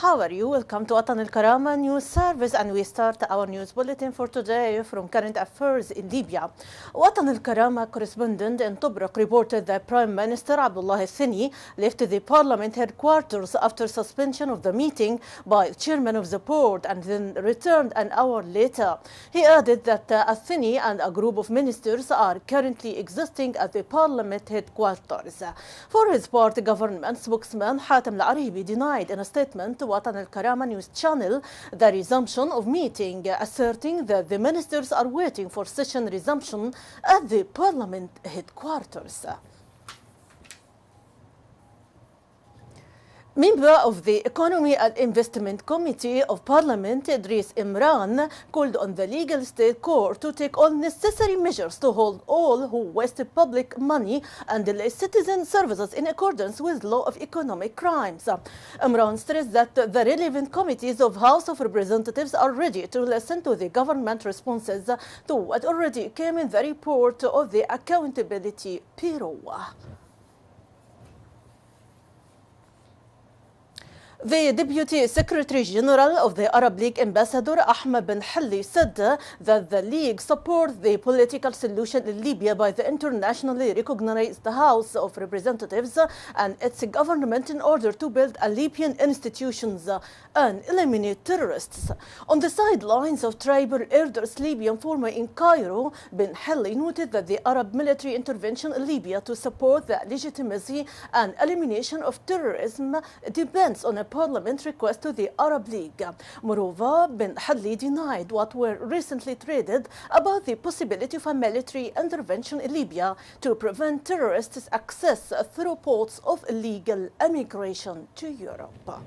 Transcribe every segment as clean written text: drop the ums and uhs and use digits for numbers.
how are you? Welcome to Watan al-Karama News Service, and we start our news bulletin for today from current affairs in Libya. Watan al-Karama correspondent in Tobruk reported that Prime Minister Abdullah al-Thani left the parliament headquarters after suspension of the meeting by the chairman of the board and then returned an hour later. He added that al-Thani and a group of ministers are currently existing at the parliament headquarters. For his part, government spokesman Hatem Al-Aribi denied in a statement to Watan al-Karama news channel the resumption of meeting, asserting that the ministers are waiting for session resumption at the parliament headquarters. Member of the Economy and Investment Committee of Parliament, Idris Imran, called on the Legal State Court to take all necessary measures to hold all who waste public money and delay citizen services in accordance with law of economic crimes. Imran stressed that the relevant committees of House of Representatives are ready to listen to the government responses to what already came in the report of the Accountability Bureau. The Deputy Secretary General of the Arab League, Ambassador Ahmed Ben Halli, said that the League supports the political solution in Libya by the internationally recognized House of Representatives and its government in order to build a Libyan institutions and eliminate terrorists. On the sidelines of tribal Erdogan's Libyan forum in Cairo, Ben Halli noted that the Arab military intervention in Libya to support the legitimacy and elimination of terrorism depends on a Parliament request to the Arab League. Moreover, Ben Halli denied what were recently traded about the possibility of a military intervention in Libya to prevent terrorists' access through ports of illegal immigration to Europe.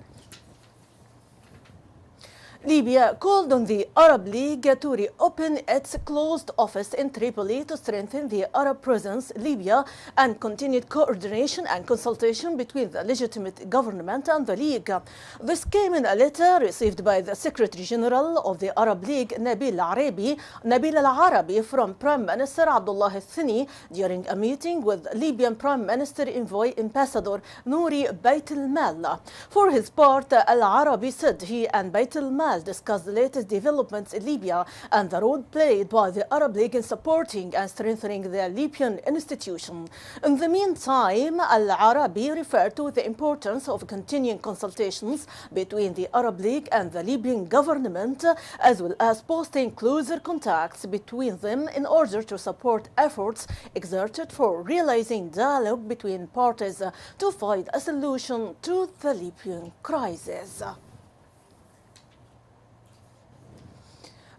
Libya called on the Arab League to reopen its closed office in Tripoli to strengthen the Arab presence in Libya and continued coordination and consultation between the legitimate government and the League. This came in a letter received by the Secretary General of the Arab League, Nabil Al-Arabi, from Prime Minister Abdullah al-Thani during a meeting with Libyan Prime Minister Envoy Ambassador Nouri Bait al-Mal. For his part, Al-Arabi said he and Bait al-Mal discussed the latest developments in Libya and the role played by the Arab League in supporting and strengthening the Libyan institution. In the meantime, Al-Arabi referred to the importance of continuing consultations between the Arab League and the Libyan government, as well as posting closer contacts between them in order to support efforts exerted for realizing dialogue between parties to find a solution to the Libyan crisis.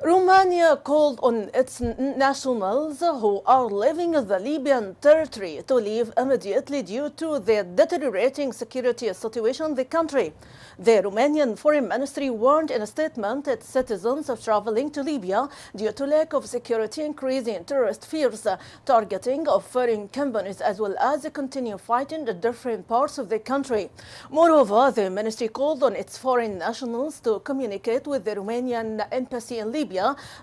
Romania called on its nationals who are living in the Libyan territory to leave immediately due to the deteriorating security situation in the country. The Romanian Foreign Ministry warned in a statement its citizens of traveling to Libya due to lack of security, increasing terrorist fears, targeting of foreign companies, as well as the continued fighting in different parts of the country. Moreover, the ministry called on its foreign nationals to communicate with the Romanian embassy in Libya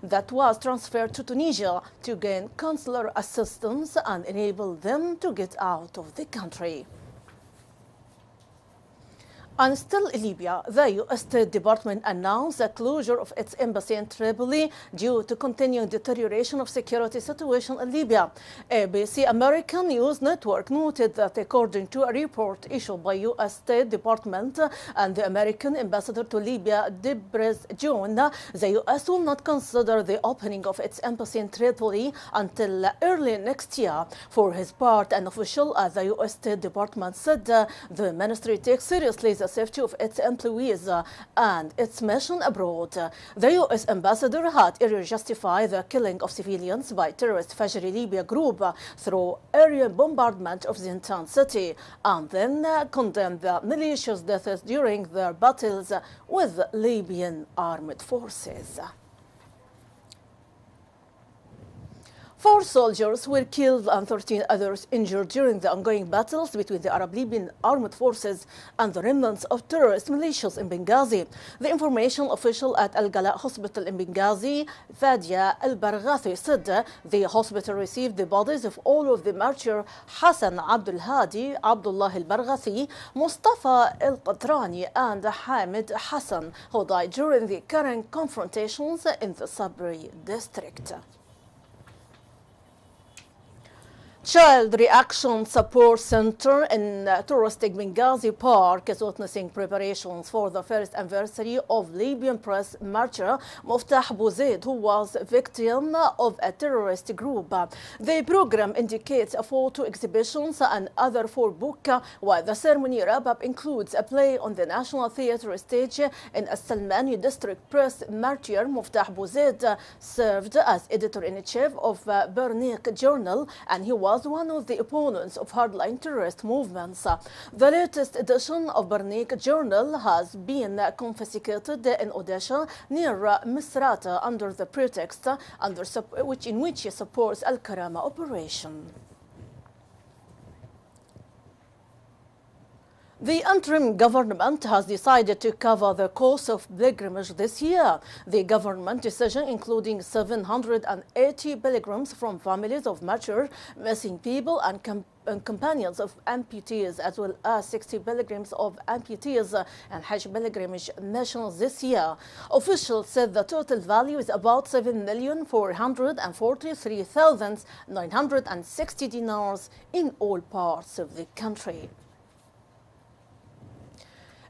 that was transferred to Tunisia to gain consular assistance and enable them to get out of the country. And still in Libya, the U.S. State Department announced the closure of its embassy in Tripoli due to continuing deterioration of security situation in Libya. ABC American News Network noted that according to a report issued by U.S. State Department and the American ambassador to Libya, Debrez John, the U.S. will not consider the opening of its embassy in Tripoli until early next year. For his part, an official at the U.S. State Department said the ministry takes seriously the safety of its employees and its mission abroad. The U.S. ambassador had earlier justified the killing of civilians by terrorist Fajr Libya group through aerial bombardment of the entire city, and then condemned the malicious deaths during their battles with Libyan armed forces. 4 soldiers were killed and 13 others injured during the ongoing battles between the Arab-Libyan armed forces and the remnants of terrorist militias in Benghazi. The information official at Al-Gala Hospital in Benghazi, Fadia Al-Barghathi, said the hospital received the bodies of all of the martyr Hassan Abdul Hadi, Abdullah Al-Barghathi, Mustafa Al-Qatrani and Hamid Hassan, who died during the current confrontations in the Sabri district. Child Reaction Support Center in touristic Benghazi Park is witnessing preparations for the first anniversary of Libyan press martyr Muftah Bouzaid, who was a victim of a terrorist group. The program indicates a photo exhibitions and other for book, while the ceremony wrap-up includes a play on the National Theatre stage in As-Salmani district. Press martyr Muftah Bouzaid served as editor-in-chief of Bernic Journal, and he was one of the opponents of hardline terrorist movements. The latest edition of Bernic Journal has been confiscated in Odessa near Misrata under the pretext in which he supports Al-Karama operation. The interim government has decided to cover the cost of pilgrimage this year. The government decision, including 780 pilgrims from families of martyrs, missing people and companions of amputees, as well as 60 pilgrims of amputees and Hajj pilgrimage nationals this year. Officials said the total value is about 7,443,960 dinars in all parts of the country.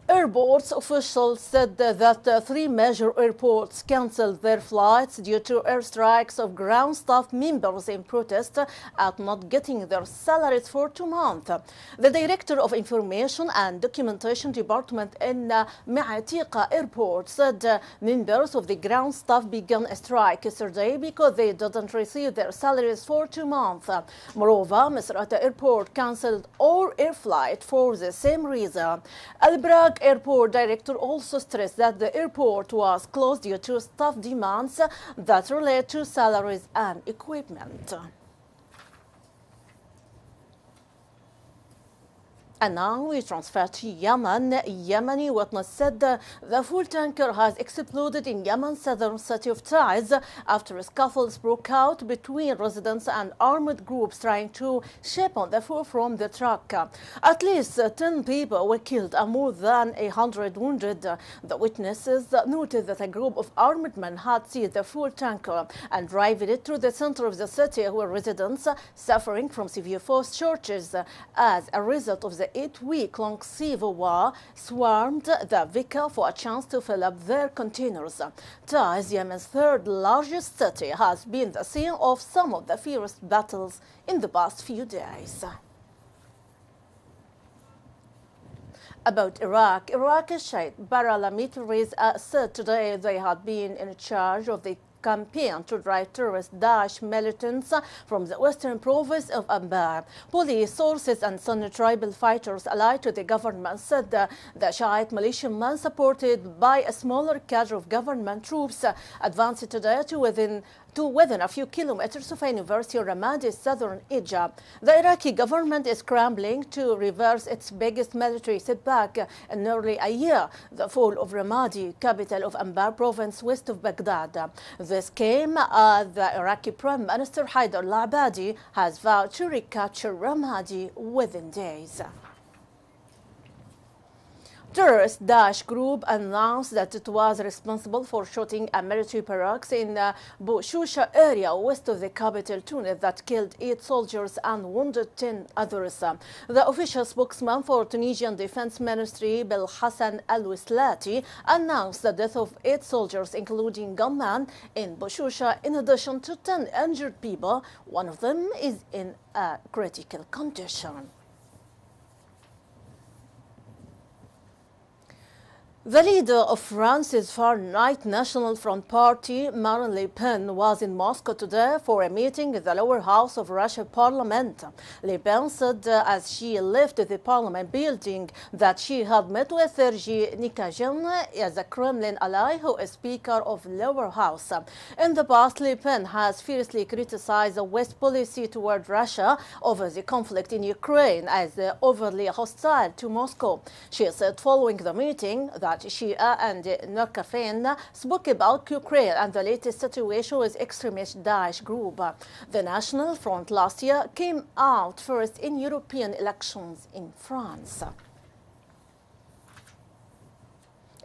Airports officials said that 3 major airports cancelled their flights due to airstrikes of ground staff members in protest at not getting their salaries for 2 months. The director of Information and Documentation Department in Me'atiqa Airport said members of the ground staff began a strike yesterday because they didn't receive their salaries for 2 months. Moreover, Misrata Airport cancelled all air flights for the same reason. Al-Braq Airport director also stressed that the airport was closed due to staff demands that relate to salaries and equipment. And now we transfer to Yemen. Yemeni witness said the fuel tanker has exploded in Yemen's southern city of Taiz after scuffles broke out between residents and armed groups trying to ship on the fuel from the truck. At least 10 people were killed and more than 100 wounded. The witnesses noted that a group of armed men had seized the fuel tanker and driven it to the center of the city, where residents suffering from severe force shortages as a result of the 8-week-long civil war swarmed the vehicle for a chance to fill up their containers. Taiz, Yemen's third largest city, has been the scene of some of the fiercest battles in the past few days. About Iraq, Iraqi Shiite paramilitaries said today they had been in charge of the campaign to drive terrorist Daesh militants from the western province of Anbar. Police sources and Sunni tribal fighters allied to the government said the Shiite militiamen, supported by a smaller cadre of government troops, advanced today to within a few kilometers of a university in Ramadi's southern edge. The Iraqi government is scrambling to reverse its biggest military setback in nearly a year, the fall of Ramadi, capital of Anbar province west of Baghdad. This came as the Iraqi Prime Minister Haider al-Abadi has vowed to recapture Ramadi within days. Terrorist Daesh group announced that it was responsible for shooting a military barracks in the Boushusha area west of the capital Tunis that killed 8 soldiers and wounded 10 others. The official spokesman for Tunisian Defense Ministry, Bil Hassan Al-Wislati, announced the death of 8 soldiers, including gunmen, in Boushusha, in addition to 10 injured people. One of them is in a critical condition. The leader of France's far-right National Front Party, Marine Le Pen, was in Moscow today for a meeting in the lower house of Russian parliament. Le Pen said as she left the parliament building that she had met with Sergei Nikhagan, as a Kremlin ally who is Speaker of the lower house. In the past, Le Pen has fiercely criticized the West policy toward Russia over the conflict in Ukraine as overly hostile to Moscow. She said following the meeting that Shia and Narkafin spoke about Ukraine and the latest situation with extremist Daesh group. The National Front last year came out first in European elections in France.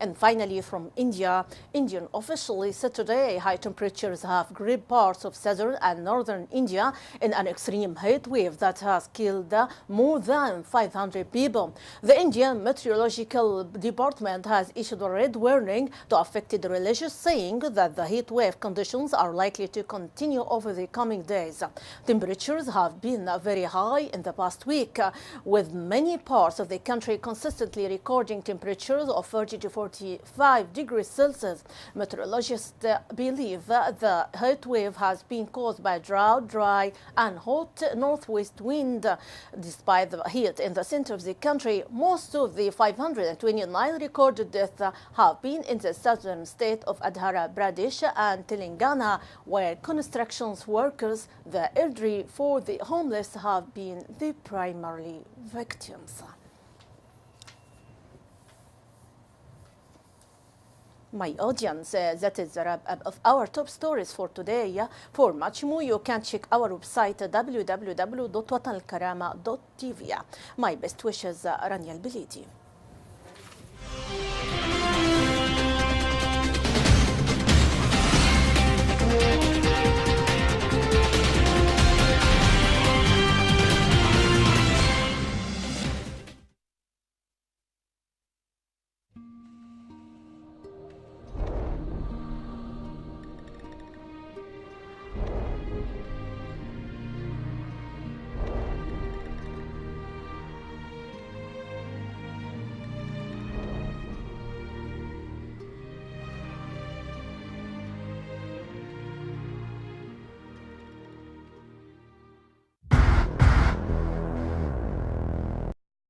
And finally, from India, Indian officials said today high temperatures have gripped parts of southern and northern India in an extreme heat wave that has killed more than 500 people. The Indian Meteorological Department has issued a red warning to affected religions, saying that the heat wave conditions are likely to continue over the coming days. Temperatures have been very high in the past week, with many parts of the country consistently recording temperatures of 30 to 45 degrees Celsius. Meteorologists believe the heat wave has been caused by drought, dry and hot northwest wind. Despite the heat in the center of the country, most of the 529 recorded deaths have been in the southern state of Andhra Pradesh and Telangana, where construction workers, the elderly for the homeless have been the primary victims. My audience, that is the wrap-up of our top stories for today. For much more, you can check our website www.watanalkarama.tv. My best wishes, Rania Al-Bilidi.